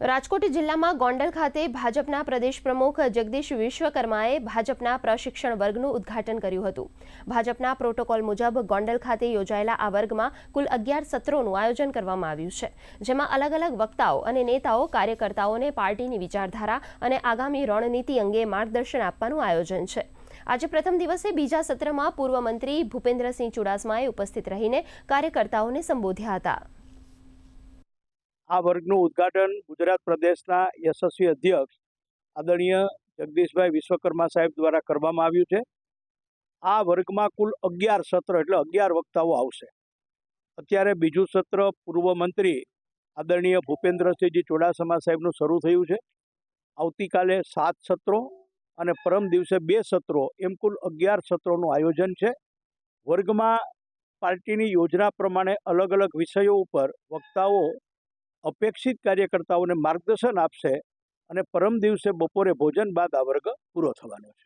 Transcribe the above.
રાજકોટ જિલ્લામાં ગોંડલ ખાતે ભાજપના પ્રદેશ પ્રમુખ જગદીશ વિશ્વકર્માએ ભાજપના પ્રશિક્ષણ વર્ગનું ઉદ્ઘાટન કર્યું હતું। ભાજપના પ્રોટોકોલ મુજબ ગોંડલ ખાતે યોજાયેલા આ વર્ગમાં કુલ 11 સત્રોનું આયોજન કરવામાં આવ્યું છે, જેમાં અલગ અલગ વક્તાઓ અને નેતાઓ કાર્યકર્તાઓને પાર્ટીની વિચારધારા અને આગામી રણનીતિ અંગે માર્ગદર્શન આપવાનું આયોજન છે। આજે પ્રથમ દિવસે બીજા સત્રમાં પૂર્વ મંત્રી ભૂપેન્દ્રસિંહ ચુડાસમાએ ઉપસ્થિત રહીને કાર્યકર્તાઓને સંબોધ્યા હતા। આ વર્ગનું ઉદ્ઘાટન ગુજરાત પ્રદેશના યશસ્વી અધ્યક્ષ આદરણીય જગદીશભાઈ વિશ્વકર્મા સાહેબ દ્વારા કરવામાં આવ્યું છે। આ વર્ગમાં કુલ 11 સત્ર એટલે 11 વક્તાઓ આવશે। અત્યારે બીજું સત્ર પૂર્વ મંત્રી આદરણીય ભૂપેન્દ્રસિંહજી ચુડાસમા સાહેબનું શરૂ થયું છે। આવતીકાલે 7 સત્રો અને પરમ દિવસે 2 સત્રો એમ કુલ 11 સત્રોનું આયોજન છે। વર્ગમાં પાર્ટીની યોજના પ્રમાણે અલગ અલગ વિષયો ઉપર વક્તાઓ અપેક્ષિત કાર્યકર્તાઓને માર્ગદર્શન આપશે અને પરમ દિવસે બપોરે ભોજન બાદ આ વર્ગ પૂરો થવાનો છે।